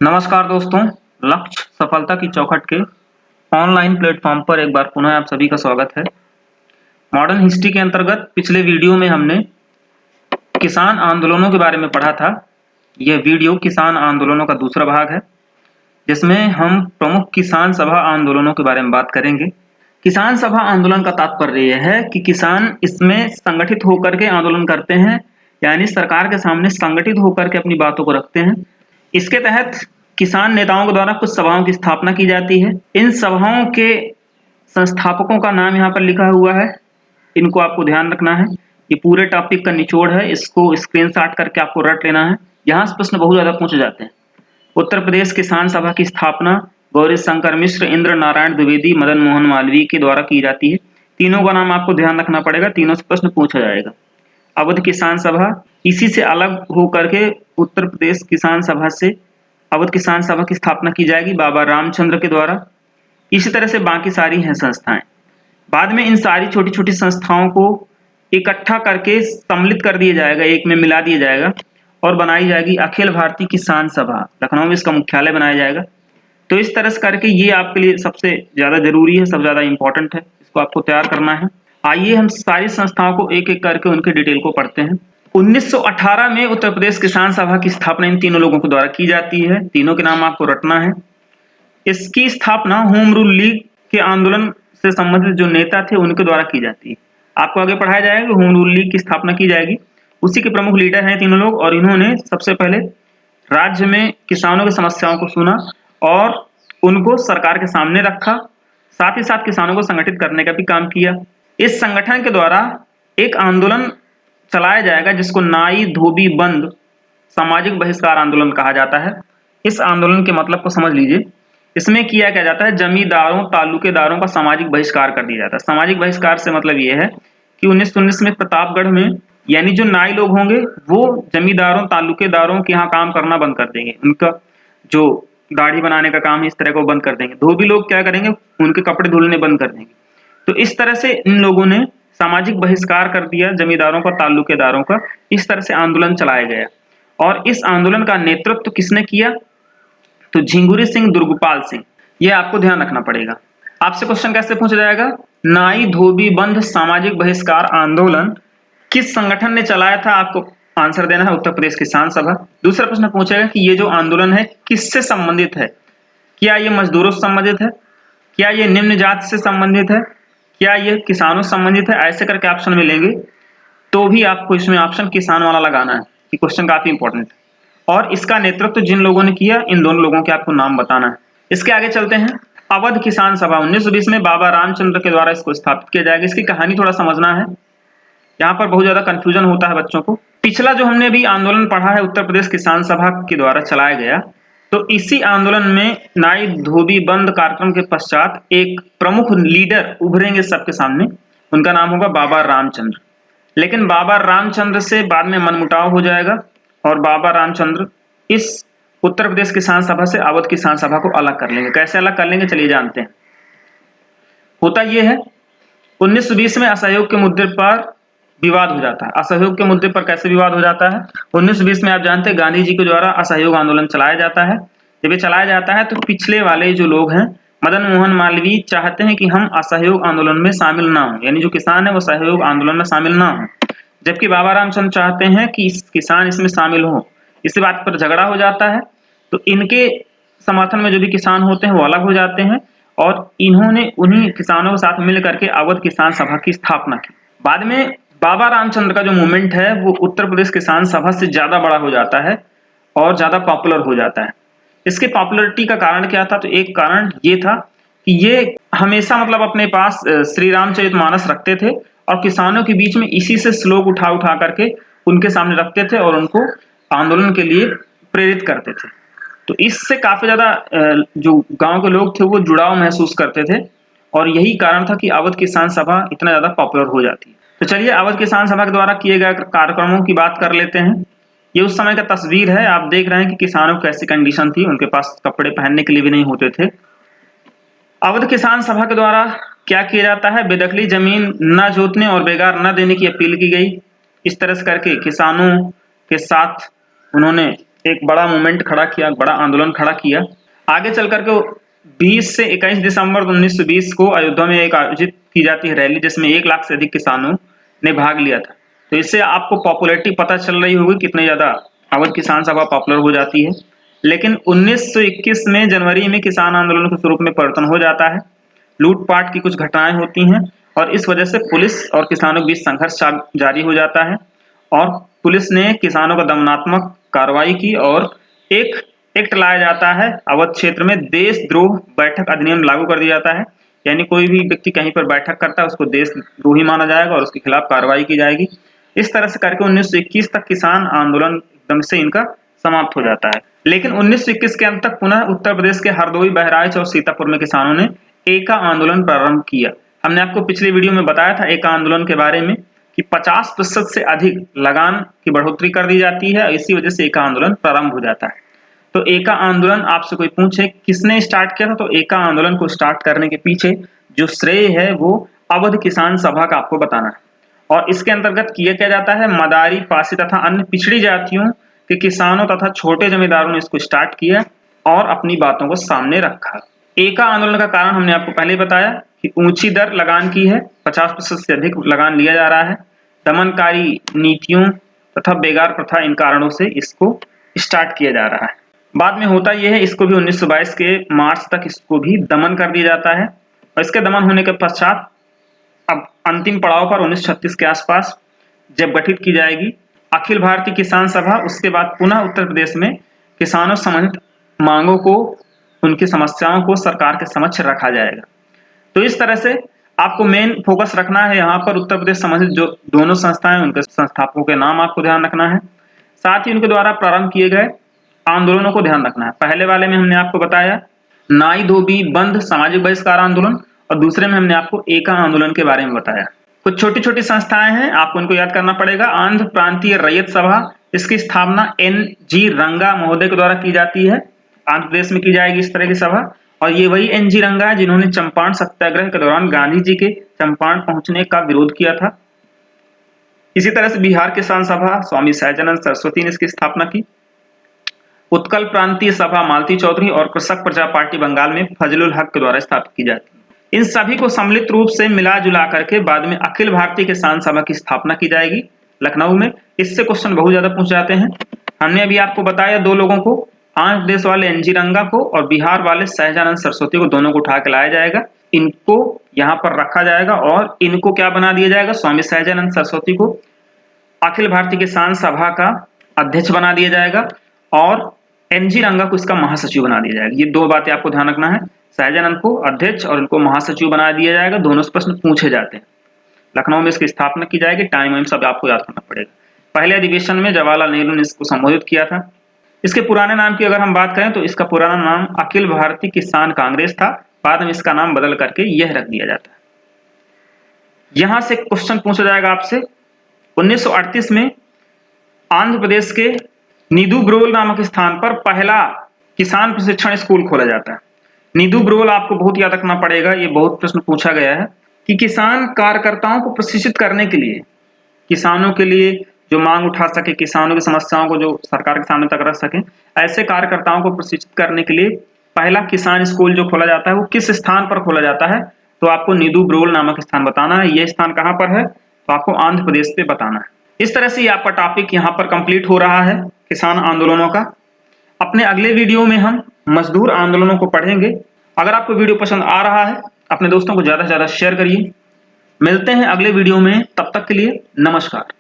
नमस्कार दोस्तों, लक्ष्य सफलता की चौखट के ऑनलाइन प्लेटफॉर्म पर एक बार पुनः आप सभी का स्वागत है। मॉडर्न हिस्ट्री के अंतर्गत पिछले वीडियो में हमने किसान आंदोलनों के बारे में पढ़ा था। यह वीडियो किसान आंदोलनों का दूसरा भाग है, जिसमें हम प्रमुख किसान सभा आंदोलनों के बारे में बात करेंगे। किसान सभा आंदोलन का तात्पर्य यह है कि किसान इसमें संगठित होकर के आंदोलन करते हैं, यानी सरकार के सामने संगठित होकर के अपनी बातों को रखते हैं। इसके तहत किसान नेताओं के द्वारा कुछ सभाओं की स्थापना की जाती है। इन सभाओं के संस्थापकों का नाम यहाँ पर लिखा हुआ है, इनको आपको ध्यान रखना है। ये पूरे टॉपिक का निचोड़ है, इसको स्क्रीनशॉट करके आपको रट लेना है। यहाँ से प्रश्न बहुत ज्यादा पूछे जाते हैं। उत्तर प्रदेश किसान सभा की स्थापना गौरी शंकर मिश्र, इंद्र नारायण द्विवेदी, मदन मोहन मालवीय के द्वारा की जाती है। तीनों का नाम आपको ध्यान रखना पड़ेगा, तीनों से प्रश्न पूछा जाएगा। अवध किसान सभा, इसी से अलग होकर के उत्तर प्रदेश किसान सभा से अवध किसान सभा की स्थापना की जाएगी बाबा रामचंद्र के द्वारा। इसी तरह से बाकी सारी हैं संस्थाएं। बाद में इन सारी छोटी छोटी संस्थाओं को इकट्ठा करके सम्मिलित कर दिया जाएगा, एक में मिला दिया जाएगा और बनाई जाएगी अखिल भारतीय किसान सभा। लखनऊ में इसका मुख्यालय बनाया जाएगा। तो इस तरह से करके ये आपके लिए सबसे ज्यादा जरूरी है, सबसे ज्यादा इंपॉर्टेंट है, इसको आपको तैयार करना है। आइए हम सारी संस्थाओं को एक एक करके उनके डिटेल को पढ़ते हैं। 1918 में उत्तर प्रदेश किसान सभा की स्थापना इन तीनों लोगों के द्वारा की जाती है। तीनों के नाम आपको रटना है। इसकी स्थापना होम रूल लीग के आंदोलन से संबंधित जो नेता थे उनके द्वारा की जाती है। आपको आगे पढ़ाया जाएगा कि होम रूल लीग की स्थापना की जाएगी। उसी के प्रमुख लीडर हैं तीनों लोग, और इन्होंने सबसे पहले राज्य में किसानों की समस्याओं को सुना और उनको सरकार के सामने रखा। साथ ही साथ किसानों को संगठित करने का भी काम किया। इस संगठन के द्वारा एक आंदोलन चलाया जाएगा जिसको नाई धोबी बंद सामाजिक बहिष्कार आंदोलन कहा जाता है। इस आंदोलन के मतलब को समझ लीजिए। इसमें किया क्या जाता है, जमींदारों तालुकेदारों का सामाजिक बहिष्कार कर दिया जाता है। सामाजिक बहिष्कार से मतलब यह है कि 1919 में प्रतापगढ़ में यानी जो नाई लोग होंगे वो जमींदारों तालुकेदारों के यहाँ काम करना बंद कर देंगे। उनका जो दाढ़ी बनाने का काम है इस तरह को बंद कर देंगे। धोबी लोग क्या करेंगे, उनके कपड़े धुलने बंद कर देंगे। तो इस तरह से इन लोगों ने सामाजिक बहिष्कार कर दिया जमींदारों का, तालुकेदारों का। इस तरह से आंदोलन चलाया गया। और इस आंदोलन का नेतृत्व किसने किया, तो झिंगुरी सिंह दुर्गपाल सिंह। यह आपको ध्यान रखना पड़ेगा। आपसे क्वेश्चन कैसे पूछा जाएगा, नाई धोबी बंद सामाजिक बहिष्कार आंदोलन किस संगठन ने चलाया था, आपको आंसर देना है उत्तर प्रदेश किसान सभा। दूसरा प्रश्न पूछेगा कि ये जो आंदोलन है किससे संबंधित है, क्या ये मजदूरों से संबंधित है, क्या ये निम्न जाति से संबंधित है, क्या ये किसानों से संबंधित है। ऐसे करके ऑप्शन मिलेंगे, तो भी आपको इसमें ऑप्शन किसान वाला लगाना है कि क्वेश्चन काफी इंपॉर्टेंट है। और इसका नेतृत्व जिन लोगों ने किया, इन दोनों लोगों के आपको नाम बताना है। इसके आगे चलते हैं। अवध किसान सभा 1920 में बाबा रामचंद्र के द्वारा इसको स्थापित किया जाएगा। इसकी कहानी थोड़ा समझना है, यहाँ पर बहुत ज्यादा कंफ्यूजन होता है बच्चों को। पिछला जो हमने भी आंदोलन पढ़ा है उत्तर प्रदेश किसान सभा के द्वारा चलाया गया, तो इसी आंदोलन में नाई धोबी बंद कार्यक्रम के पश्चात एक प्रमुख लीडर उभरेंगे सबके सामने। उनका नाम होगा बाबा रामचंद्र। लेकिन बाबा रामचंद्र से बाद में मनमुटाव हो जाएगा और बाबा रामचंद्र इस उत्तर प्रदेश किसान सभा से अवध किसान सभा को अलग कर लेंगे। कैसे अलग कर लेंगे चलिए जानते हैं। होता यह है, 1920 में असहयोग के मुद्दे पर विवाद हो जाता है। असहयोग के मुद्दे पर कैसे विवाद हो जाता है, 1920 में आप जानते हैं गांधी जी के द्वारा असहयोग आंदोलन चलाया जाता है। जब ये चलाया जाता है तो पिछले वाले जो लोग हैं, मदन मोहन मालवीय चाहते हैं कि हम असहयोग आंदोलन में शामिल ना हो, यानी जो किसान है वो सहयोग आंदोलन में शामिल ना हो। जबकि बाबा रामचंद्र चाहते हैं कि किसान इसमें शामिल हो। इसी बात पर झगड़ा हो जाता है। तो इनके समर्थन में जो भी किसान होते हैं वो अलग हो जाते हैं और इन्होंने उन्हीं किसानों के साथ मिल करके अवध किसान सभा की स्थापना की। बाद में बाबा रामचंद्र का जो मूवमेंट है वो उत्तर प्रदेश किसान सभा से ज्यादा बड़ा हो जाता है और ज्यादा पॉपुलर हो जाता है। इसके पॉपुलरिटी का कारण क्या था, तो एक कारण ये था कि ये हमेशा मतलब अपने पास श्री रामचरितमानस रखते थे और किसानों के बीच में इसी से श्लोक उठा उठा करके उनके सामने रखते थे और उनको आंदोलन के लिए प्रेरित करते थे। तो इससे काफी ज्यादा जो गांव के लोग थे वो जुड़ाव महसूस करते थे और यही कारण था कि अवध किसान सभा इतना ज्यादा पॉपुलर हो जाती है। तो चलिए अवध किसान सभा के द्वारा किए गए कार्यक्रमों की बात कर लेते हैं। ये उस समय का तस्वीर है। आप देख रहे हैं कि किसानों की कैसी कंडीशन थी, उनके पास कपड़े पहनने के लिए भी नहीं होते थे। अवध किसान सभा के द्वारा क्या किया जाता है, बेदखली जमीन न जोतने और बेगार न देने की अपील की गई। इस तरह से करके किसानों के साथ उन्होंने एक बड़ा मूवमेंट खड़ा किया, बड़ा आंदोलन खड़ा किया। आगे चल करके 20 से 21 दिसंबर 1920 को अयोध्या में एक आयोजित की जाती है रैली, जिसमें 1 लाख से अधिक किसानों ने भाग लिया था। तो इससे आपको पॉपुलैरिटी पता चल रही होगी कितने ज़्यादा अवध किसान सभा पॉपुलर हो जाती है। लेकिन 1921 में जनवरी में किसान आंदोलन के स्वरूप में परिवर्तन हो जाता है। लूटपाट की कुछ घटनाएं होती हैं और इस वजह से पुलिस और किसानों के बीच संघर्ष जारी हो जाता है और पुलिस ने किसानों का दमनात्मक कार्रवाई की और एक एक्ट लाया जाता है। अवध क्षेत्र में देशद्रोह बैठक अधिनियम लागू कर दिया जाता है, यानी कोई भी व्यक्ति कहीं पर बैठक करता है उसको देशद्रोही माना जाएगा और उसके खिलाफ कार्रवाई की जाएगी। इस तरह से करके 1921 तक किसान आंदोलन एकदम से इनका समाप्त हो जाता है। लेकिन 1921 के अंत तक पुनः उत्तर प्रदेश के हरदोई, बहराइच और सीतापुर में किसानों ने एका आंदोलन प्रारंभ किया। हमने आपको पिछले वीडियो में बताया था एका आंदोलन के बारे में कि 50% से अधिक लगान की बढ़ोतरी कर दी जाती है, इसी वजह से एका आंदोलन प्रारंभ हो जाता है। तो एका आंदोलन आपसे कोई पूछे किसने स्टार्ट किया था, तो एका आंदोलन को स्टार्ट करने के पीछे जो श्रेय है वो अवध किसान सभा का आपको बताना है। और इसके अंतर्गत किया क्या जाता है, मदारी, पासी तथा अन्य पिछड़ी जातियों के किसानों तथा छोटे जमींदारों ने इसको स्टार्ट किया और अपनी बातों को सामने रखा। एका आंदोलन का कारण हमने आपको पहले बताया कि ऊंची दर लगान की है, 50% से अधिक लगान लिया जा रहा है। दमनकारी नीतियों तथा बेगार प्रथा, इन कारणों से इसको स्टार्ट किया जा रहा है। बाद में होता यह है, इसको भी 1922 के मार्च तक इसको भी दमन कर दिया जाता है और इसके दमन होने के पश्चात अब अंतिम पड़ाव पर 1936 के आसपास जब गठित की जाएगी अखिल भारतीय किसान सभा, उसके बाद पुनः उत्तर प्रदेश में किसानों संबंधित मांगों को, उनकी समस्याओं को सरकार के समक्ष रखा जाएगा। तो इस तरह से आपको मेन फोकस रखना है यहाँ पर उत्तर प्रदेश संबंधित जो दोनों संस्थाएं, उनके संस्थापकों के नाम आपको ध्यान रखना है, साथ ही उनके द्वारा प्रारंभ किए गए आंदोलनों को ध्यान रखना है। पहले वाले में हमने आपको बताया नाई धोबी बंद सामाजिक बहिष्कार आंदोलन और दूसरे में हमने आपको एका आंदोलन के बारे में बताया। कुछ छोटी छोटी संस्थाएं हैं, आपको इनको याद करना पड़ेगा। आंध्र प्रांतीय रैयत सभा, इसकी स्थापना NG रंगा महोदय के द्वारा की जाती है। आंध्र प्रदेश में की जाएगी इस तरह की सभा और ये वही NG रंगा है जिन्होंने चंपारण सत्याग्रह के दौरान गांधी जी के चंपारण पहुंचने का विरोध किया था। इसी तरह से बिहार किसान सभा स्वामी सहजानंद सरस्वती ने इसकी स्थापना की। उत्कल प्रांतीय सभा मालती चौधरी और कृषक प्रजा पार्टी बंगाल में फजलुल हक के द्वारा स्थापित की जाती है। इन सभी को सम्मिलित रूप से मिला जुला करके बाद में अखिल भारतीय किसान सभा की स्थापना की जाएगी लखनऊ में। इससे क्वेश्चन बहुत ज्यादा पूछ जाते हैं। हमने अभी आपको बताया दो लोगों को, आंध्र प्रदेश वाले NG रंगा को और बिहार वाले सहजानंद सरस्वती को, दोनों को उठा के लाया जाएगा। इनको यहाँ पर रखा जाएगा और इनको क्या बना दिया जाएगा, स्वामी सहजानंद सरस्वती को अखिल भारतीय किसान सभा का अध्यक्ष बना दिया जाएगा और NG रंगा को इसका महासचिव बना दिया जाएगा। ये दो बातें आपको ध्यान रखना है, सहजानंद को अध्यक्ष और उनको महासचिव बना दिया जाएगा। दोनों से प्रश्न पूछे जाते हैं। लखनऊ में इसकी स्थापना की जाएगी, टाइम वाइम सब आपको याद करना पड़ेगा। पहले अधिवेशन में जवाहरलाल नेहरू ने इसको संबोधित किया था। इसके पुराने नाम की अगर हम बात करें तो इसका पुराना नाम अखिल भारतीय किसान कांग्रेस था, बाद में इसका नाम बदल करके यह रख दिया जाता है। यहां से क्वेश्चन पूछा जाएगा आपसे, 1938 में आंध्र प्रदेश के नीदू ब्रोल नामक स्थान पर पहला किसान प्रशिक्षण स्कूल खोला जाता है। नीदू ब्रोल आपको बहुत याद रखना पड़ेगा, ये बहुत प्रश्न पूछा गया है कि किसान कार्यकर्ताओं को प्रशिक्षित करने के लिए, किसानों के लिए जो मांग उठा सके, किसानों की समस्याओं को जो सरकार के सामने तक रख सके, ऐसे कार्यकर्ताओं को प्रशिक्षित करने के लिए पहला किसान स्कूल जो खोला जाता है वो किस स्थान पर खोला जाता है, तो आपको नीदू ब्रोल नामक स्थान बताना है। यह स्थान कहाँ पर है, तो आपको आंध्र प्रदेश पे बताना है। इस तरह से आपका टॉपिक यहाँ पर कंप्लीट हो रहा है किसान आंदोलनों का। अपने अगले वीडियो में हम मजदूर आंदोलनों को पढ़ेंगे। अगर आपको वीडियो पसंद आ रहा है अपने दोस्तों को ज्यादा से ज्यादा शेयर करिए। मिलते हैं अगले वीडियो में, तब तक के लिए नमस्कार।